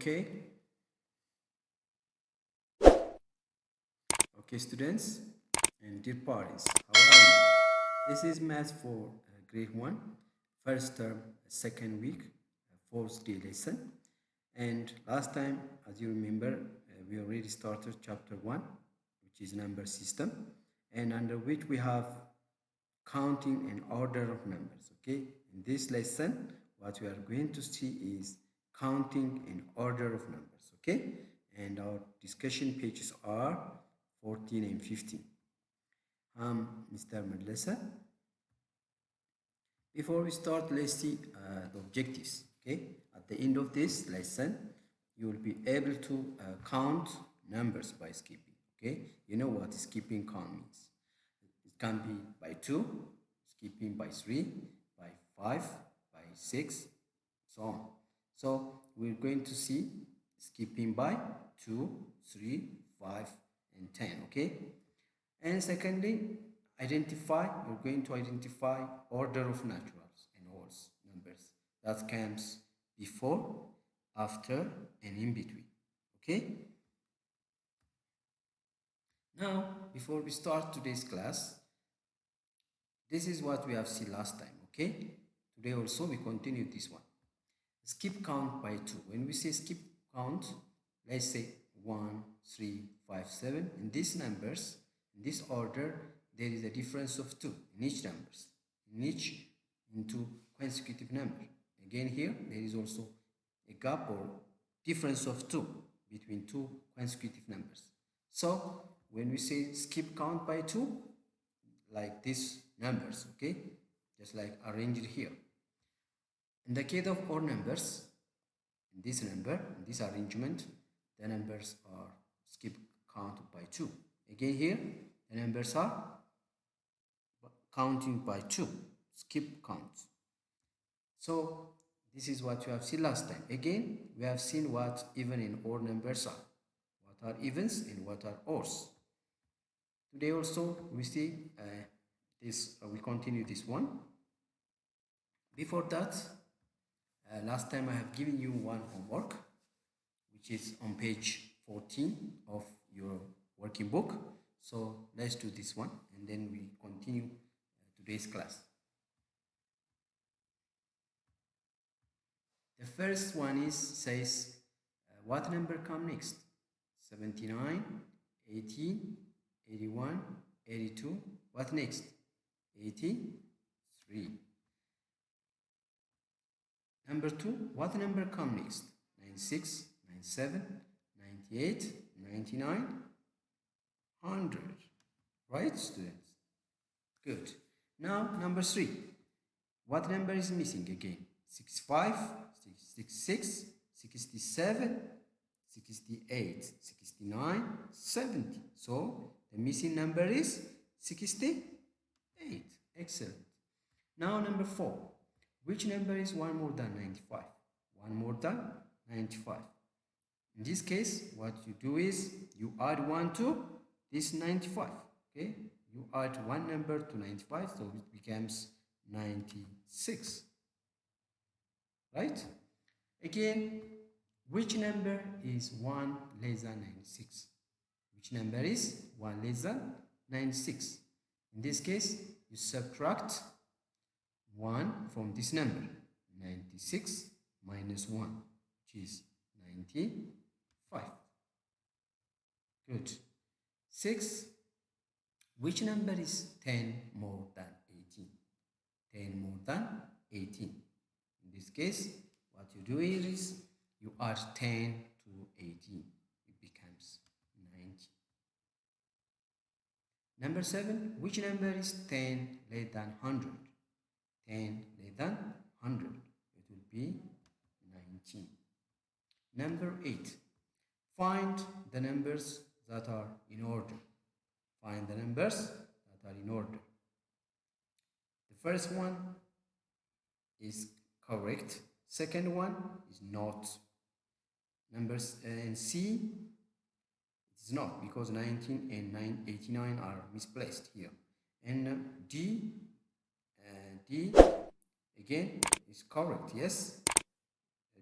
Okay. Okay, students and dear parents, how are you? This is math for grade 1, first term, second week, fourth day lesson. And last time, as you remember, we already started chapter 1, which is number system, and under which we have counting and order of numbers. Okay, in this lesson, what we are going to see is counting and order of numbers. Okay, and our discussion pages are 14 and 15. Mr. Medlesa. Before we start, let's see the objectives. Okay, at the end of this lesson, you will be able to count numbers by skipping. Okay, you know what skipping count means. It can be by 2, skipping by 3, by 5, by 6, so on. So we're going to see skipping by 2, 3, 5, and 10. Okay. And secondly, we're going to identify order of naturals and whole numbers that comes before, after, and in between. Okay? Now, before we start today's class, this is what we have seen last time. Okay? Today also we continue this one. Skip count by 2. When we say skip count, let's say 1, 3, 5, 7. In these numbers, in this order, there is a difference of 2 in each numbers, into consecutive number. Again here, there is also a gap or difference of 2 between two consecutive numbers. So when we say skip count by 2, like these numbers, okay, just like arranged here. In the case of odd numbers, in this arrangement, the numbers are skip counted by 2. Again here, the numbers are counting by 2, skip counts. So this is what you have seen last time. Again, we have seen what even and odd numbers are. What are evens and what are odds. Today also we see we continue this one. Before that, last time I have given you one homework, which is on page 14 of your working book. So let's do this one and then we continue today's class. The first one says what number come next? 79, 18, 81, 82. What next? 83. Number 2, what number come next? 96, 97, 98, 99, 100. Right, students? Good. Now, number 3. What number is missing again? 65, 66, 67, 68, 69, 70. So, the missing number is 68. Excellent. Now, number 4. Which number is 1 more than 95? 1 more than 95. In this case, what you do is you add 1 to this 95. Okay? You add one number to 95, so it becomes 96. Right? Again, which number is 1 less than 96? Which number is 1 less than 96? In this case, you subtract 1 from this number. 96 minus 1, which is 95. Good. 6. Which number is 10 more than 18? 10 more than 18. In this case, what you do is you add 10 to 18. It becomes 90. Number 7. Which number is 10 less than 100? 10 less than 100. It will be 19. Number 8. Find the numbers that are in order. Find the numbers that are in order. The first one is correct. Second one is not. Numbers in C is not, because 19 and 89 are misplaced here. And D again is correct. Yes,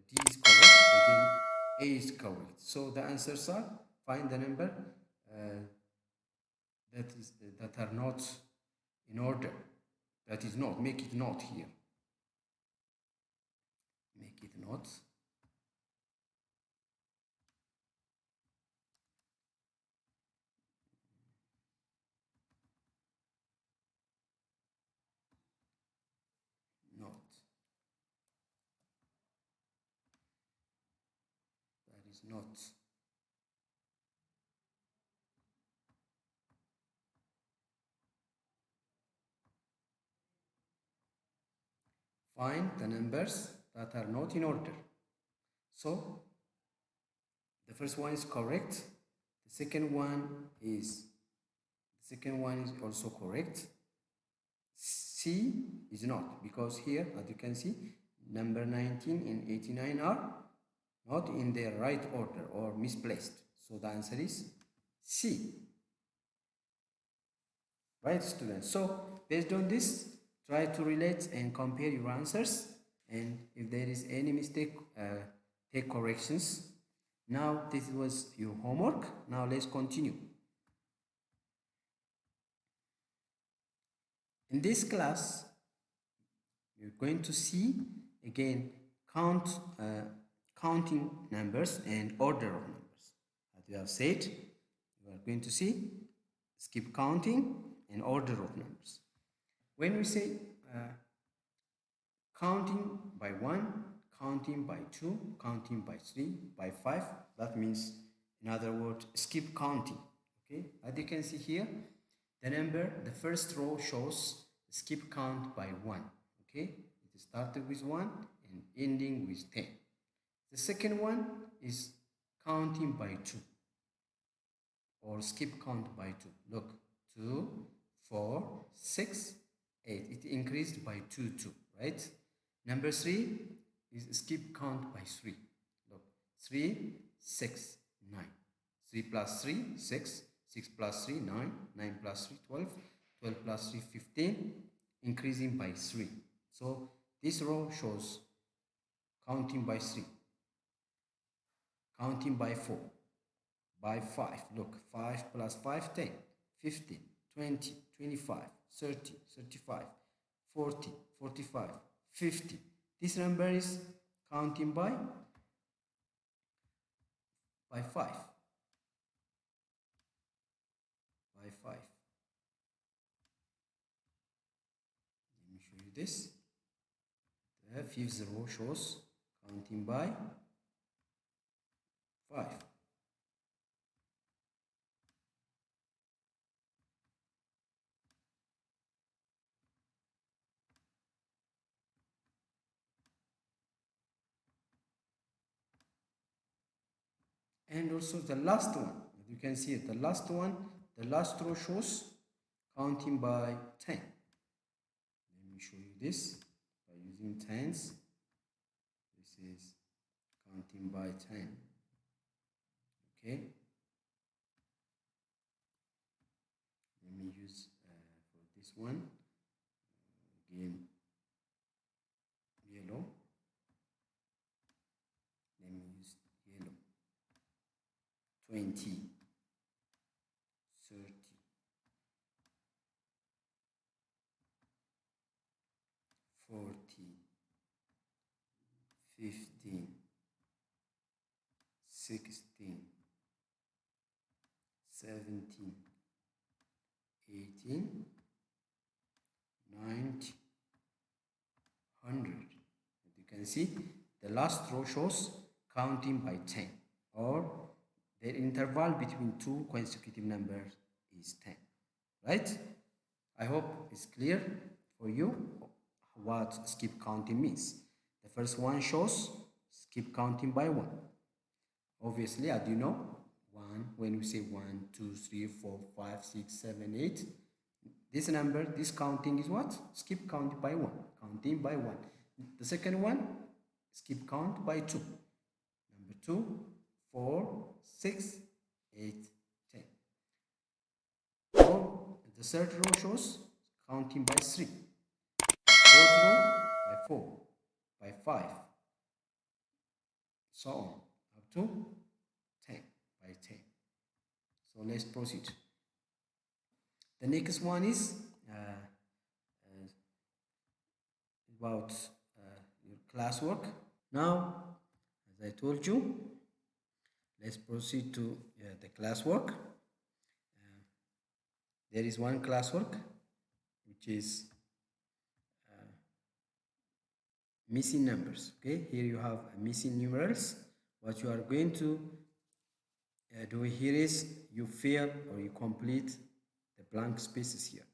D is correct. Again, A is correct. So the answers are, find the number uh, that are not in order. That is not, make it not here. Make it not. Not. That is not. Find the numbers that are not in order. So the first one is correct. The second one is also correct. C is not, because here, as you can see, number 19 and 89 are not in their right order or misplaced. So the answer is C. Right, students? So based on this, try to relate and compare your answers. And if there is any mistake, take corrections. Now this was your homework. Now let's continue. In this class, you're going to see again counting numbers and order of numbers. As we have said, you are going to see skip counting and order of numbers. When we say counting by 1, counting by 2, counting by 3, by 5, that means, in other words, skip counting. Okay, as you can see here, the first row shows skip count by 1. Okay, it started with 1 and ending with 10. The second one is counting by 2, or skip count by 2. Look, 2, 4, 6, 8. It increased by 2, right? Number 3 is skip count by 3. Look, 3, 6, 9. 3 plus 3, 6. 6 plus 3, 9. 9 plus 3, 12. 12 plus 3, 15. Increasing by 3. So this row shows counting by 3. Counting by 4. By 5. Look, 5 plus 5, 10. 15, 20, 25, 30, 35, 40, 45, 50. This number is counting by 5. By 5. Let me show you this. The fifth row shows counting by 5. And also the last one, as you can see it, the last row shows counting by 10. Let me show you this by using tens. This is counting by 10. Okay. Let me use for this one again yellow. Let me use yellow. 20, 30, 40, 15, 16, 17, 18, 90, 100. As you can see, the last row shows counting by 10, or the interval between two consecutive numbers is 10. Right? I hope it's clear for you what skip counting means. The first one shows skip counting by 1. Obviously, as you know, 1, when we say 1, 2, 3, 4, 5, 6, 7, 8, this number, this counting is what? Skip count by 1. Counting by 1. The second one, skip count by 2. Number 2, 4, 6, 8, 10. Or the third row shows counting by 3. Fourth row by 4, by 5, so on, up to 10 by 10. So let's proceed. The next one is about your classwork. Now, as I told you, let's proceed to the classwork. There is one classwork which is missing numbers. Okay, here you have missing numerals. What you are going to do here is you fill or you complete the blank spaces here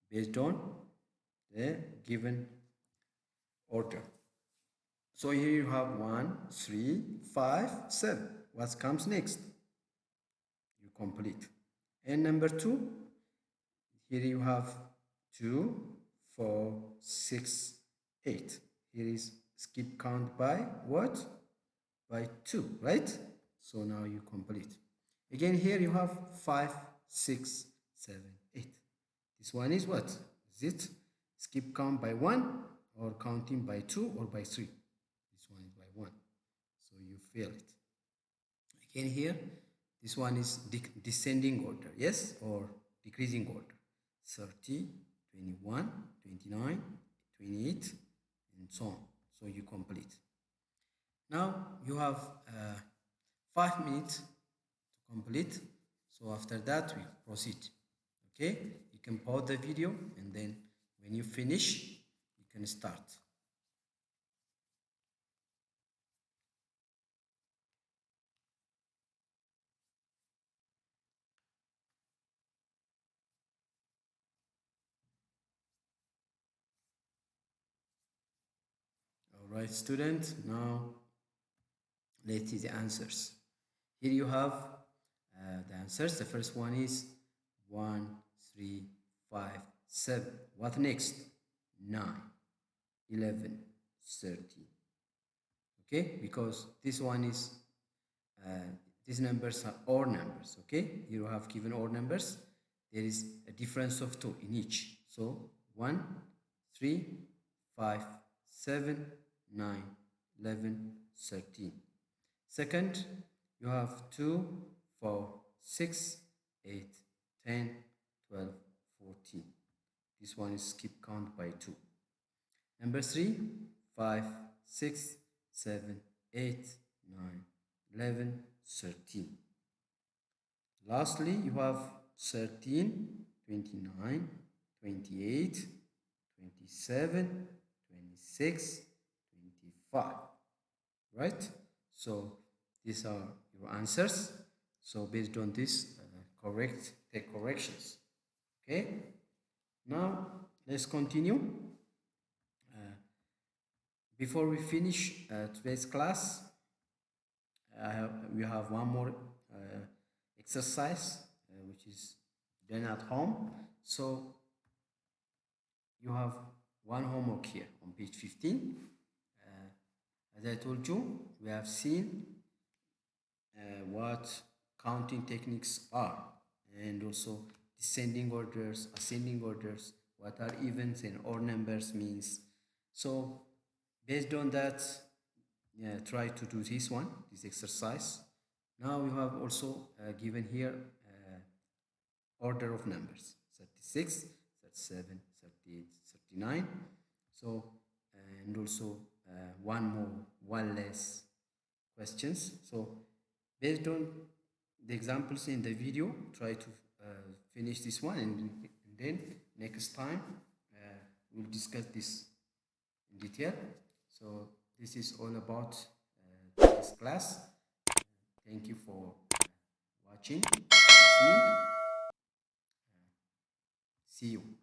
based on the given order. So here you have 1, 3, 5, 7. What comes next? You complete. And number 2, here you have 2, 4, 6, 8. Here is skip count by what? By 2, right? So now you complete. Again, here you have 5, 6, 7, 8. This one is what? Is it skip count by 1 or counting by 2 or by 3? This one is by 1. So you fail it. Again here, this one is descending order, yes? Or decreasing order. 30, 21, 29, 28, and so on. So you complete. Now you have 5 minutes to complete. So after that we proceed. Okay, you can pause the video and then when you finish you can start. All right, students, now let's see the answers. Here you have the answers. The first one is 1, 3, 5, 7. What next? 9, 11, 13. Okay, because this one is these numbers are odd numbers. Okay, you have given odd numbers. There is a difference of 2 in each. So 1, 3, 5, 7, 9, 11, 13. Second, you have 2, 4, 6, 8, 10, 12, 14. This one is skip count by 2. Number 3, 5, 6, 7, 8, 9, 11, 13. Lastly, you have 13, 29, 28, 27, 26, 25. Right? So these are your answers. So based on this, take corrections. Okay? Now let's continue. Before we finish today's class, we have one more exercise which is done at home. So you have one homework here on page 15. As I told you, we have seen what counting techniques are, and also descending orders, ascending orders, what are evens and odd numbers means. So based on that, try to do this exercise. Now you have also given here order of numbers: 36, 37, 38, 39. So and also one more, one less questions. So based on the examples in the video, try to finish this one, and then next time we'll discuss this in detail. So this is all about this class. Thank you for watching, listening. See you.